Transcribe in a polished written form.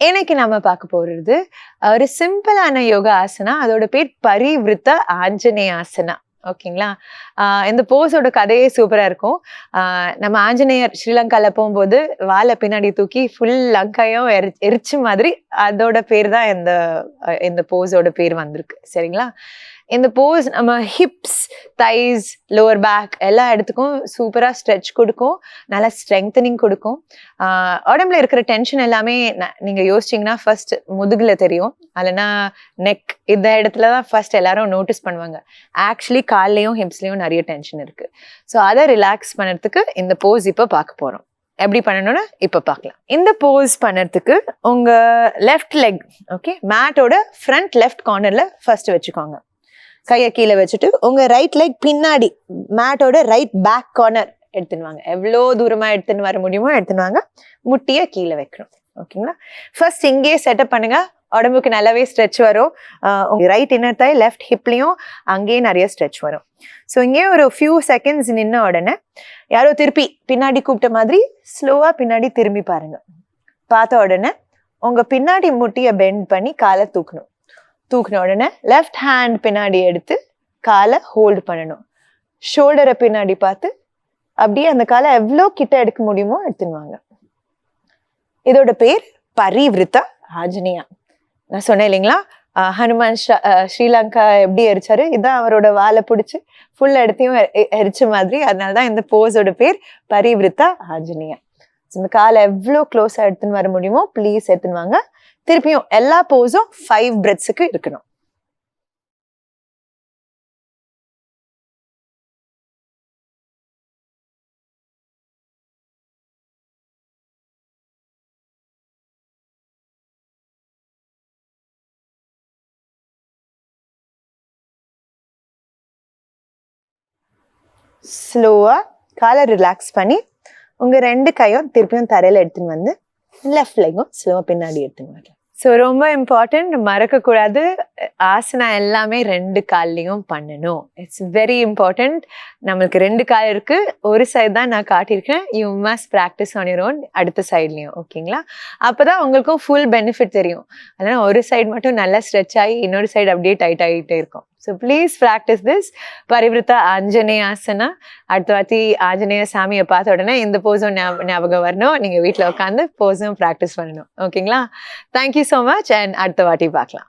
இன்னைக்கு நம்ம பார்க்க போறது ஒரு சிம்பிளான யோகா ஆசனா. அதோட பேர் பரிவிருத்த ஆஞ்சநேயாசனா. ஓகேங்களா? இந்த போஸோட கதையே சூப்பரா இருக்கும். நம்ம ஆஞ்சநேயர் ஸ்ரீலங்கால போகும்போது வாலை பின்னாடி தூக்கி ஃபுல் லங்கையும் எரிச்ச மாதிரி அதோட பேர் தான் இந்த போஸோட பேர் வந்திருக்கு. சரிங்களா? இந்த போஸ் நம்ம ஹிப்ஸ், தைஸ், லோவர் பேக் எல்லா இடத்துக்கும் சூப்பராக ஸ்ட்ரெச் கொடுக்கும், நல்லா ஸ்ட்ரெங்தனிங் கொடுக்கும். உடம்புல இருக்கிற டென்ஷன் எல்லாமே நீங்கள் யோசிச்சிங்கன்னா ஃபர்ஸ்ட் முதுகில் தெரியும், இல்லைன்னா நெக், இந்த இடத்துல தான் ஃபர்ஸ்ட் எல்லாரும் நோட்டீஸ் பண்ணுவாங்க. ஆக்சுவலி கால்லையும் ஹிப்ஸ்லையும் நிறைய டென்ஷன் இருக்குது. ஸோ அதை ரிலாக்ஸ் பண்ணுறதுக்கு இந்த போஸ் இப்போ பார்க்க போகிறோம். எப்படி பண்ணணும்னு இப்போ பார்க்கலாம். இந்த போஸ் பண்ணுறதுக்கு உங்கள் லெஃப்ட் லெக், ஓகே, மேட்டோட ஃப்ரண்ட் லெஃப்ட் கார்னரில் ஃபர்ஸ்ட் வச்சுக்கோங்க. கையை கீழே வச்சுட்டு உங்க ரைட் லெக் பின்னாடி மேட்டோட ரைட் பேக் கார்னர் எடுத்துனுவாங்க. எவ்வளோ தூரமாக எடுத்துன்னு வர முடியுமோ எடுத்துனுவாங்க. முட்டியை கீழே வைக்கணும். ஓகேங்களா? ஃபர்ஸ்ட் இங்கேயே செட்டப் பண்ணுங்க. உடம்புக்கு நல்லாவே ஸ்ட்ரெச் வரும். உங்க ரைட் இன்னர் தாய் லெஃப்ட் ஹிப்லையும் அங்கேயே நிறைய ஸ்ட்ரெச் வரும். ஸோ இங்கேயே ஒரு ஃபியூ செகண்ட்ஸ் நின்ன உடனே யாரோ திருப்பி பின்னாடி கூப்பிட்ட மாதிரி ஸ்லோவாக பின்னாடி திரும்பி பாருங்க. பார்த்த உடனே உங்க பின்னாடி முட்டியை பெண்ட் பண்ணி காலை தூக்கணும். தூக்கின உடனே லெஃப்ட் ஹேண்ட் பின்னாடி எடுத்து காலை ஹோல்டு பண்ணணும். ஷோல்டரை பின்னாடி பார்த்து அப்படியே அந்த காலை எவ்வளோ கிட்ட எடுக்க முடியுமோ எடுத்துனுவாங்க. இதோட பேர் பரிவிருத்த ஆஞ்சநேயா. நான் சொன்னேன் இல்லைங்களா, ஹனுமான் ஸ்ரீலங்கா எப்படி எரிச்சாரு, இதுதான் அவரோட வாலை பிடிச்சி ஃபுல் இடத்தையும் எரிச்ச மாதிரி. அதனால தான் இந்த போஸோட பேர் பரிவிருத்த ஆஞ்சநேயா. இந்த காலை எவ்வளோ க்ளோஸாக எடுத்துன்னு வர முடியுமோ ப்ளீஸ் எடுத்துன்னு வாங்க. திருப்பியும் எல்லா போஸும் 5 பிரெத்ஸுக்கு இருக்கணும். ஸ்லோவா காலை ரிலாக்ஸ் பண்ணி உங்க 2 கையும் திருப்பியும் தரையில எடுத்துன்னு வந்து லெஃப்ட் லெக்கும் ஸ்லோவா பின்னாடி எடுத்துன்னு வரலாம். ஸோ ரொம்ப இம்பார்ட்டன்ட், மறக்கக்கூடாது. ஆசனா எல்லாமே 2 கால்லையும் பண்ணணும். It's very important. நம்மளுக்கு 2 கால் இருக்கு, ஒரு சைடு தான் நான் காட்டியிருக்கேன். You must practice on your own அடுத்த சைட்லையும். ஓகேங்களா? அப்போதான் உங்களுக்கும் ஃபுல் பெனிஃபிட் தெரியும். அதனால் ஒரு சைடு மட்டும் நல்லா ஸ்ட்ரெச் ஆகி இன்னொரு சைடு அப்படியே டைட் ஆகிட்டே இருக்கும். So please practice this Parivrtta Anjaneyasana. அடுத்த வாட்டி ஆஞ்சநேய சாமியை பார்த்த உடனே இந்த போஸும் ஞாபகம் வரணும். நீங்கள் வீட்டில் உட்காந்து போஸும் ப்ராக்டிஸ் பண்ணணும். ஓகேங்களா? தேங்க்யூ ஸோ மச் அண்ட் அடுத்த வாட்டி பார்க்கலாம்.